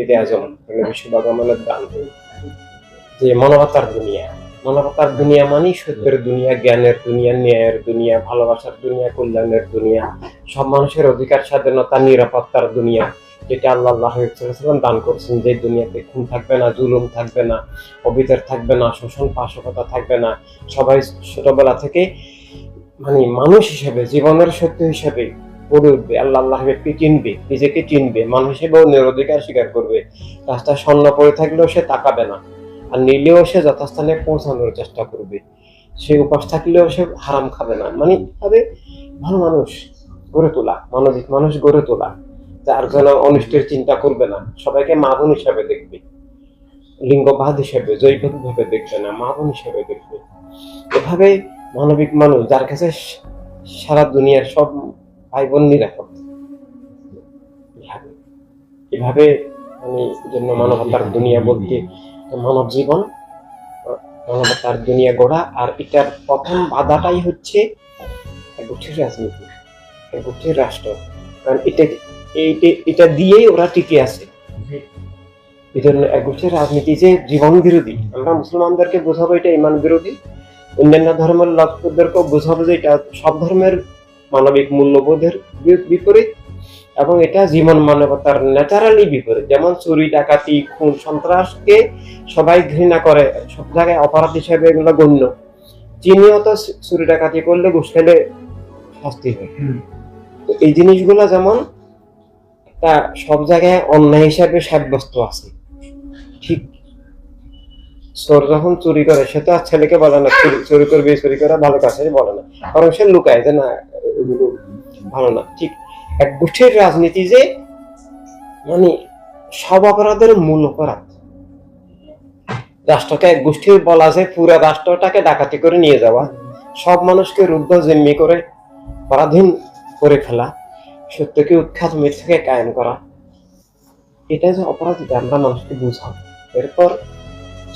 ঈদে আজম বিশ্ববাগমানের দান, যে মানবতার দুনিয়া। মানবতার দুনিয়া মানে সত্যের দুনিয়া, জ্ঞানের দুনিয়া, ন্যায়ের দুনিয়া, ভালোবাসার দুনিয়া, কল্যাণের দুনিয়া, সব মানুষের অধিকার, স্বাধীনতা, নিরাপত্তার দুনিয়া, যেটা আল্লাহ দান করছেন। যে দুনিয়াতে খুন থাকবে না, জুলুম থাকবে না, অবিচার থাকবে না, শোষণ পাশকতা থাকবে না। সবাই ছোটবেলা থেকে মানে মানুষ হিসেবে, জীবনের সত্য হিসেবে গড়ে উঠবে, আল্লাহকে চিনবে, নিজেকে চিনবে, মানুষ হিসেবে অধিকার স্বীকার করবে। রাস্তায় স্বর্ণ পড়ে থাকলেও সে তাকাবে না, আর নিলেও সে যথাস্থানে পৌঁছানোর চেষ্টা করবে। সে উপাস থাকলেও সে হারাম খাবে না। মানে ভাবে ভালো মানুষ গড়ে তোলা, মানবিক মানুষ গড়ে তোলা, যার জন্য অনিষ্টের চিন্তা করবে না, সবাইকে মা বোন হিসাবে দেখবে, লিঙ্গবাদ হিসেবে, জৈবিক ভাবে দেখবে না, মা বোন হিসেবে দেখবে। এভাবে মানবিক মানুষ, যার কাছে সারা দুনিয়ার সব ভাই বোন নিরাপদ। এভাবে মানে জন্য মানবতার দুনিয়া বলতে মানব জীবন, মানবতার দুনিয়া গড়া। আর এটার প্রথম বাধাটাই হচ্ছে একগুচ্ছের রাজনীতি, একগুচ্ছের রাষ্ট্র। কারণ এটা দিয়েই ওরা টিকে আছে। এই জন্য একগুচ্ছের রাজনীতি যে জীবন বিরোধী। আমরা মুসলমানদেরকে বোঝাবো এটা ইমান বিরোধী, অন্যান্য ধর্মের লোকদেরকেও বোঝাবো যে এটা সব ধর্মের মানবিক মূল্যবোধের বিপরীত, এবং এটা জীবন মানবতার ন্যাচারালি বিপরীত। যেমন চুরি, ডাকাতি, খুন, সন্ত্রাসকে সবাই ঘৃণা করে, সব জায়গায় অপরাধ হিসেবে এগুলো গণ্য। চীনেও তো চুরি ডাকাতি করলে ঘুষ খেলে শাস্তি হয়। তো এই জিনিসগুলো যেমন তা সব জায়গায় অন্যায় হিসাবে সাব্যস্ত আছে। ঠিক চোর যখন চুরি করে, সে তো আর ছেলেকে বলে না চুরি করবে, চুরি করা ভালো কাছে বলে না, কারণ সে লুকায় যে না ভালো না। ঠিক এক গোষ্ঠীর রাজনীতি যে মানে সব অপরাধের মূল অপরাধ। রাষ্ট্রকে এক গোষ্ঠীর বলা যায় পুরো রাষ্ট্রটাকে ডাকাতি করে নিয়ে যাওয়া, সব মানুষকে রুদ্ধ জিম্মি করে পরাধীন করে ফেলা, সত্যকে উৎখাত, মিথ্যাকে কায়েম করা, এটা যে অপরাধ, এটা আমরা মানুষকে বুঝাবো। এরপর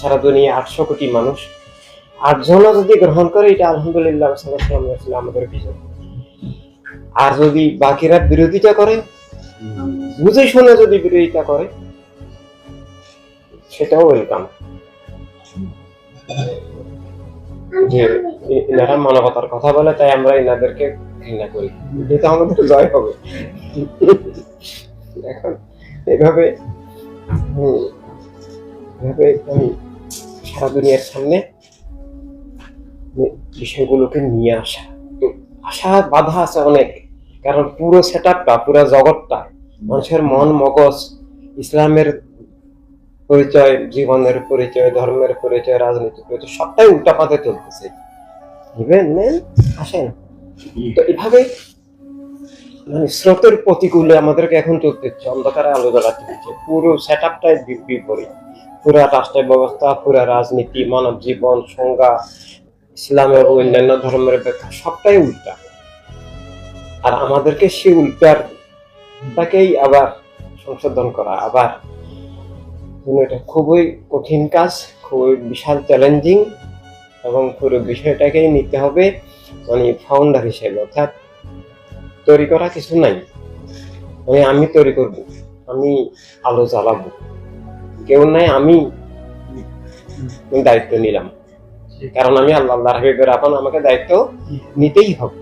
সারা দুনিয়া 800 কোটি মানুষ 8 জনও যদি গ্রহণ করে, এটা আলহামদুলিল্লাহ আমাদের বিজয়। আর যদি বাকিরা বিরোধিতা করে, বুঝে শুনে যদি বিরোধিতা করে, সেটাও ওয়েলকাম। যে এনারা মানবতার কথা বলে তাই আমরা এনাদেরকে ঘৃণা করি, এটা আমাদের জয় হবে। এখন এভাবে আমি সারা দুনিয়ার সামনে বিষয়গুলোকে নিয়ে আসা বাধা আছে অনেক। কারণ পুরো সেটআপটা, পুরো জগৎটা, মানুষের মন মগজ, ইসলামের পরিচয়, জীবনের পরিচয়, ধর্মের পরিচয়, রাজনীতির পরিচয়, সবটাই উল্টা পাতে চলতেছে। আসেন তো এভাবে মানে স্রোতের প্রতিকূলে আমাদেরকে এখন চলতে হচ্ছে, অন্ধকারে আলো জ্বালাতে হচ্ছে। পুরো সেটআপটাই বিপরীত। পুরা রাষ্ট্র ব্যবস্থা, পুরা রাজনীতি, মানব জীবন, সংজ্ঞা, ইসলামের ও অন্যান্য ধর্মের ব্যাখ্যা, সবটাই উল্টা। আর আমাদেরকে সেই উল্টাটাকেই আবার সংশোধন করা, আবার এটা খুবই কঠিন কাজ, খুবই বিশাল চ্যালেঞ্জিং, এবং পুরো বিষয়টাকেই নিতে হবে মানে ফাউন্ডার হিসেবে। অর্থাৎ তৈরি করা কিছু নাই, মানে আমি তৈরি করব, আমি আলো জ্বালাবো, কেউ নাই, আমি দায়িত্ব নিলাম। কারণ আমি আল্লাহ হাবিবের আপন, আমাকে দায়িত্ব নিতেই হবে।